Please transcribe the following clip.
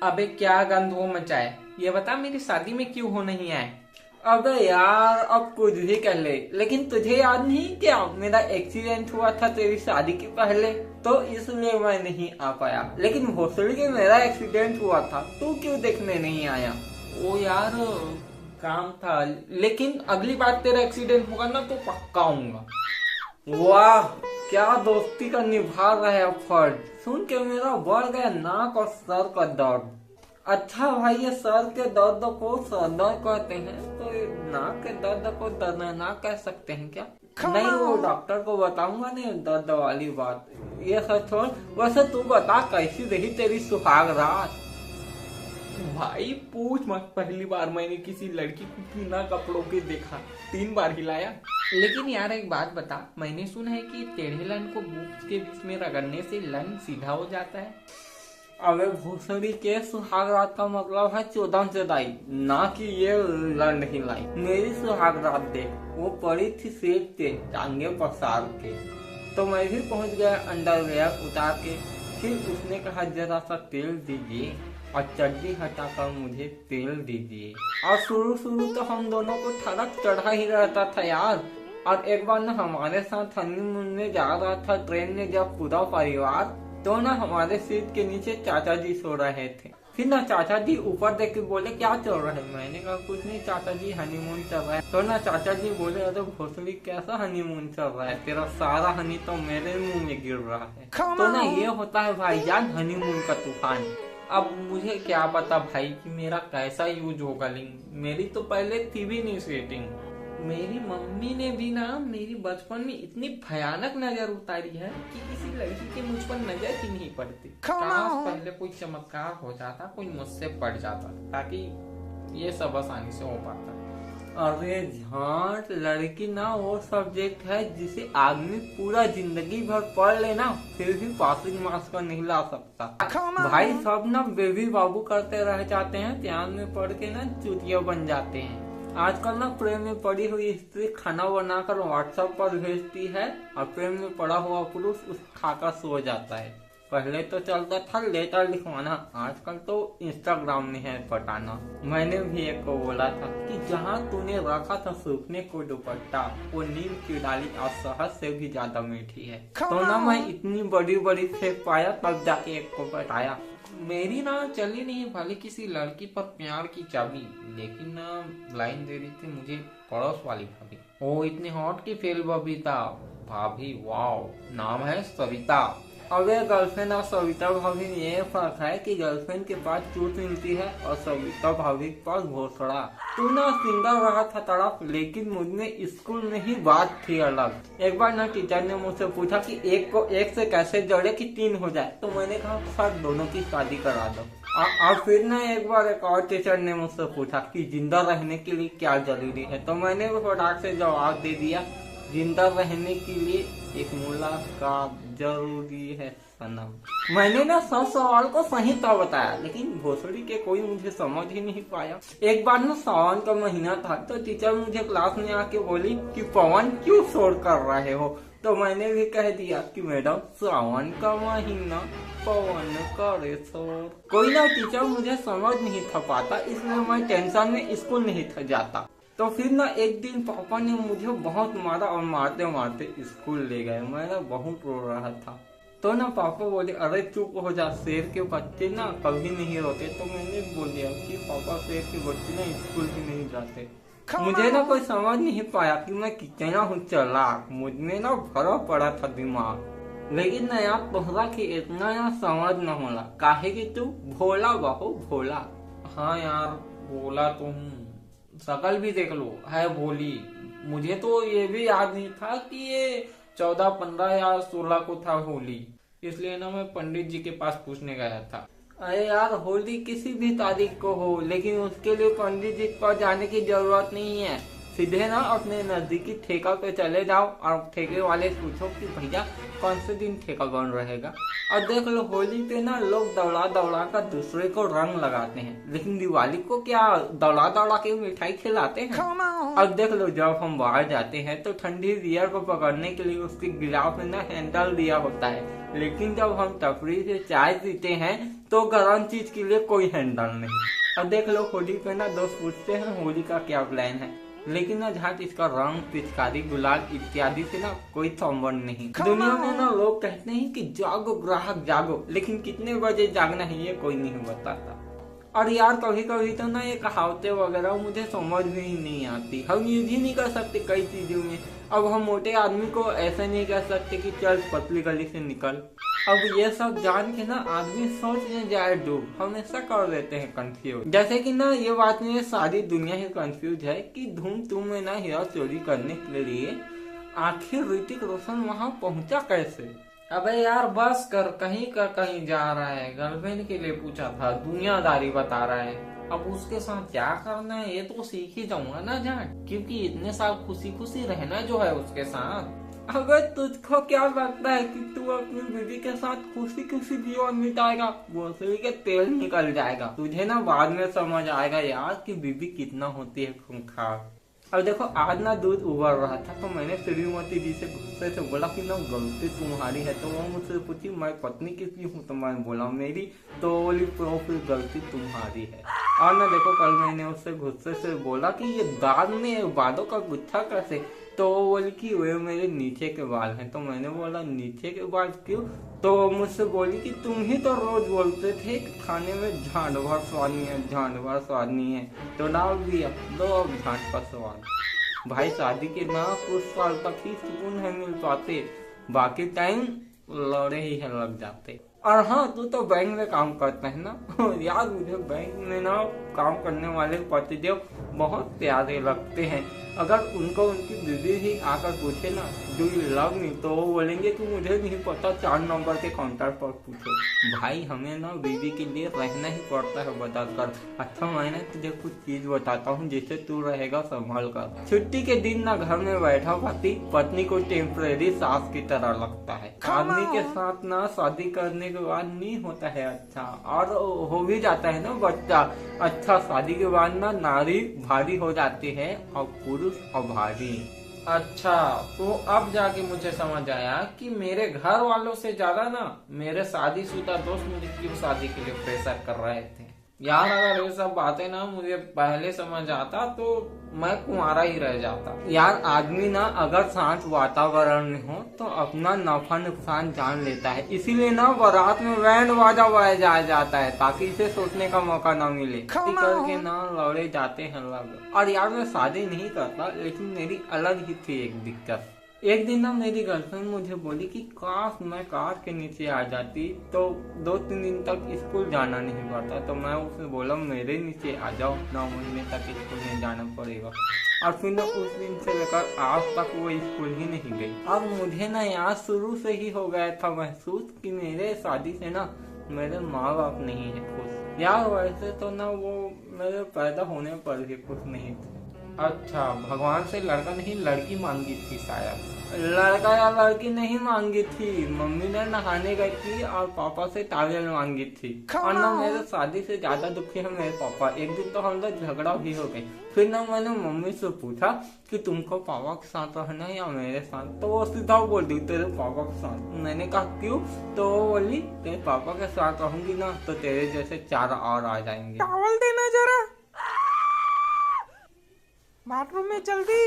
अबे क्या गंद वो मचाए, ये बता मेरी शादी में क्यों हो नहीं आए। अबे यार अब कुछ भी कर ले, लेकिन तुझे याद नहीं क्या मेरा एक्सीडेंट हुआ था तेरी शादी के पहले, तो इसलिए मैं नहीं आ पाया। लेकिन भोसड़ी के मेरा एक्सीडेंट हुआ था, तू क्यों देखने नहीं आया? ओ यार काम था, लेकिन अगली बार तेरा एक्सीडेंट होगा ना तो पक्का आऊंगा। वाह, क्या दोस्ती का निभा रहे हैं फर्ज। सुन के मेरा बढ़ गया नाक और सर का दर्द। अच्छा भाई, ये सर के दर्द को सर दर्द कहते हैं, तो ये नाक के दर्द को दर्दनाक कह सकते हैं क्या? नहीं, वो डॉक्टर को बताऊंगा नहीं दर्द वाली बात। ये सब छोड़, वैसे तू बता कैसी रही तेरी सुहाग रात? भाई पूछ मत, पहली बार मैंने किसी लड़की को बिना कपड़ों के देखा, 3 बार हिलाया। लेकिन यार एक बात बता, मैंने सुना है कि टेढ़े लन को बूथ के बीच में रगड़ने से लन सीधा हो जाता है। अबे भोसड़ी के, सुहाग रात का मतलब है 14 जुलाई, ना कि ये लंड हिलाई। मेरी सुहाग रात देख, वो पड़ी थी सेज पे टांगे पसार के, तो मैं भी पहुंच गया अंडरवेयर उतार के। फिर उसने कहा जरा सा तेल दीजिए और चड्डी हटाकर मुझे तेल दीजिए। और शुरू शुरू तो हम दोनों को ठड़क चढ़ा ही रहता था यार। और एक बार ना हमारे साथ हनीमून में जा रहा था ट्रेन में जब पूरा परिवार, तो ना हमारे सीट के नीचे चाचा जी सो रहे थे। फिर ना चाचा जी ऊपर देख के बोले क्या चल रहा है। मैंने कहा कुछ नहीं चाचा जी, हनीमून चल रहा है। तो ना चाचा जी बोले अरे भोसड़ी कैसा हनीमून चल रहा है, तेरा सारा हनी तो मेरे मुंह में गिर रहा है। तो ना ये होता है भाईजान हनीमून का तूफान। अब मुझे क्या पता भाई कि मेरा कैसा यूज होगा लिंग, मेरी तो पहले थी भी नहीं सेटिंग। मेरी मम्मी ने भी ना मेरी बचपन में इतनी भयानक नजर उतारी है कि किसी लड़की के मुझ पर नजर ही नहीं पड़ती। काश पहले कोई चमत्कार हो जाता, कोई मुझसे पड़ जाता, ताकि ये सब आसानी से हो पाता। अरे झांट, लड़की ना वो सब्जेक्ट है जिसे आदमी पूरा जिंदगी भर पढ़ लेना फिर भी पासिंग मार्क्स का नहीं ला सकता। भाई सब ना बेबी बाबू करते रह जाते हैं, ध्यान में पढ़ के ना चूतिया बन जाते हैं। आजकल ना प्रेम में पड़ी हुई स्त्री खाना बनाकर व्हाट्सएप पर भेजती है और प्रेम में पड़ा हुआ पुरुष उस खाकर सो जाता है। पहले तो चलता था लेटर लिखवाना, आजकल तो इंस्टाग्राम में है पटाना। मैंने भी एक को बोला था कि जहाँ तूने रखा था सूखने को दुपट्टा, वो नीम की डाली और शहद से भी ज्यादा मीठी है। तो ना मैं इतनी बड़ी बड़ी फेंक पाया, तब जाके एक को बताया। मेरी ना चली नहीं भले किसी लड़की पर प्यार की चाबी, लेकिन ना लाइन दे रही थी मुझे पड़ोस वाली भाभी। ओ इतनी हॉट की फेल बबीता भाभी, वाओ, नाम है सविता। अबे गर्लफ्रेंड और सविता भाभी में ये फर्क है कि गर्लफ्रेंड के पास चूत मिलती है और सविता भाभी के पास घोसड़ा। तू ना सिंगल रहा था तड़प, लेकिन मुझमें स्कूल में ही बात थी अलग। एक बार ना टीचर ने मुझसे पूछा कि एक को एक से कैसे जोड़े कि 3 हो जाए, तो मैंने कहा सर दोनों की शादी करा दो। और फिर ना एक बार एक और टीचर ने मुझसे पूछा कि जिंदा रहने के लिए क्या जरूरी है, तो मैंने भी फटाक से जवाब दे दिया, जिंदा रहने के लिए एक मुलाकात जरूरी है सनम। मैंने ना सब सवाल को सही तो बताया, लेकिन भोसड़ी के कोई मुझे समझ ही नहीं पाया। एक बार ना सावन का महीना था, तो टीचर मुझे क्लास में आके बोली कि पवन क्यों शोर कर रहे हो, तो मैंने भी कह दिया कि मैडम सावन का महीना पवन करे शोर। कोई ना टीचर मुझे समझ नहीं था पाता, इसलिए मैं टेंशन में स्कूल नहीं था जाता। तो फिर ना एक दिन पापा ने मुझे बहुत मारा और मारते मारते स्कूल ले गए। मैं ना बहुत रो रहा था, तो ना पापा बोले अरे चुप हो जा, शेर के बच्चे ना कभी नहीं रोते। तो मैंने बोल दिया कि पापा शेर के बच्चे ना स्कूल भी नहीं जाते। मुझे ना कोई समझ नहीं पाया कि मैं कितना हूँ चालाक, मुझमें ना भरा पड़ा था दिमाग। लेकिन ना यार तोहरा की इतना ना समझ न होला, काहे कि तू भोला बाहू भोला। हाँ यार बोला तो हूँ, शकल भी देख लो है भोली। मुझे तो ये भी याद नहीं था कि ये 14, 15 या 16 को था होली, इसलिए ना मैं पंडित जी के पास पूछने गया था। अरे यार होली किसी भी तारीख को हो, लेकिन उसके लिए पंडित जी के पास जाने की जरूरत नहीं है। सीधे ना अपने नजदीकी ठेका पे चले जाओ और ठेके वाले से पूछो कि भैया कौन से दिन ठेका बंद रहेगा। और देख लो होली पे ना लोग दौड़ा दौड़ा कर दूसरे को रंग लगाते हैं, लेकिन दिवाली को क्या दौड़ा दौड़ा के मिठाई खिलाते हैं। अब देख लो जब हम बाहर जाते हैं तो ठंडी बियर को पकड़ने के लिए उसके गिलास में ना हैंडल दिया होता है, लेकिन जब हम टपरी से चाय पीते हैं तो गर्म चीज के लिए कोई हैंडल नहीं। अब देख लो होली पे ना दोस्त पूछते हैं होली का क्या प्लान है, लेकिन ना जहाँ इसका रंग पिचकारी गुलाल इत्यादि से ना कोई संबंध नहीं। दुनिया में ना लोग कहते हैं कि जागो ग्राहक जागो, लेकिन कितने बजे जागना है ये कोई नहीं बताता। और यार कभी कभी तो ना ये कहावतें वगैरह मुझे समझ में ही नहीं आती। हम यूज ही नहीं कर सकते कई चीजों में। अब हम मोटे आदमी को ऐसा नहीं कह सकते कि चल पतली गली से निकल। अब ये सब जान के ना आदमी सोचने जाए डूब, हमेशा कर देते हैं कंफ्यूज। जैसे कि ना ये बात में सारी दुनिया ही कंफ्यूज है कि धूम तुम में ना हीरा चोरी करने के लिए आखिर ऋतिक रोशन वहाँ पहुँचा कैसे। अबे यार बस कर, कहीं का कहीं जा रहा है। गर्लफ्रेंड के लिए पूछा था, दुनियादारी बता रहा है। अब उसके साथ क्या करना है ये तो सीख ही जाऊंगा ना जान, क्योंकि इतने साल खुशी खुशी रहना जो है उसके साथ। अगर तुझको क्या लगता है कि तू अपनी बीवी के साथ खुशी खुशी जीवन बिताएगा, बोसड़ी के तेल निकल जाएगा। तुझे ना बाद में समझ आएगा यार कि बीवी कितना होती है खूंखार। अब देखो आज ना दूध उबल रहा था तो मैंने श्रीमती जी से गुस्से से बोला कि ना गलती तुम्हारी है। तो वो मुझसे पूछी मैं पत्नी किसकी हूँ, तो मैंने बोला मेरी। तो बोली तो फिर गलती तुम्हारी है। और ना देखो कल मैंने उससे गुस्से से बोला कि ये दाल में बालों का गुच्छा कैसे, तो वो बोली कि वे मेरे नीचे के बाल हैं। तो मैंने बोला नीचे के बाल क्यों, तो मुझसे बोली कि तुम ही तो रोज बोलते थे कि खाने में झांड भर स्वाद नहीं है, झांड भर स्वाद नहीं है, तो डाल दिया दो अब झांड का स्वाद। भाई शादी के ना कुछ साल तक ही सुकून है मिल पाते, बाकी टाइम लड़े ही है लग जाते। और हाँ तू तो बैंक में काम करता है ना यार मुझे बैंक में ना काम करने वाले पतिदेव बहुत प्यारे लगते हैं। अगर उनको उनकी बीवी ही आकर पूछे ना डू यू लव मी, तो वो बोलेंगे कि मुझे नहीं पता, 4 नंबर के काउंटर पर पूछो। भाई हमें ना बीवी के लिए रहना ही पड़ता है बदल कर। अच्छा मैं तुझे कुछ चीज बताता हूँ जिससे तू रहेगा संभल कर। छुट्टी के दिन ना घर में बैठा पत्नी को टेम्परेरी सास की तरह लगता है। आदमी के साथ ना शादी करने के बाद नहीं होता है अच्छा, और हो भी जाता है ना बच्चा अच्छा। शादी के बाद ना नारी भारी हो जाती है और पुरुष अभारी। अच्छा तो अब जाके मुझे समझ आया कि मेरे घर वालों से ज्यादा ना मेरे शादीशुदा दोस्त मुझे क्यों शादी के लिए प्रेशर कर रहे थे। यार अगर ये सब बातें ना मुझे पहले समझ आता तो मैं कुंवारा ही रह जाता। यार आदमी ना अगर शांत वातावरण में हो तो अपना नफा नुकसान जान लेता है, इसीलिए ना बारात में बैंड बाजा बजाया जाता है ताकि इसे सोचने का मौका ना मिले। करके ना लौड़े जाते हैं लोग। और यार मैं शादी नहीं करता, लेकिन मेरी अलग ही थी एक दिक्कत। एक दिन ना मेरी गर्लफ्रेंड मुझे बोली कि काश मैं कार के नीचे आ जाती तो 2-3 दिन तक स्कूल जाना नहीं पड़ता। तो मैं उसे बोला मेरे नीचे आ जाओ, 9 महीने तक स्कूल नहीं जाना पड़ेगा। और फिर ना उस दिन से लेकर आज तक वो स्कूल ही नहीं गई। अब मुझे ना यहाँ शुरू से ही हो गया था महसूस कि मेरे शादी से ना मेरे माँ बाप नहीं है खुश। यार वैसे तो ना वो मेरे पैदा होने पर भी खुश नहीं थे। अच्छा भगवान से लड़का नहीं लड़की मांगी थी शायद। लड़का या लड़की नहीं मांगी थी, मम्मी ने नहाने गई थी और पापा से टावल मांगी थी। और ना मेरे शादी से ज्यादा दुखी है मेरे पापा। एक दिन तो हम लोग झगड़ा भी हो गई। फिर ना मैंने मम्मी से पूछा कि तुमको पापा के साथ रहना है या मेरे साथ, तो वो सीधा बोल दी तेरे पापा के साथ। मैंने कहा क्यों, तो वो बोली तेरे पापा के साथ रहूंगी ना तो तेरे जैसे 4 और आ जाएंगे। टॉवल देना जरा, बाथरूम में जल्दी।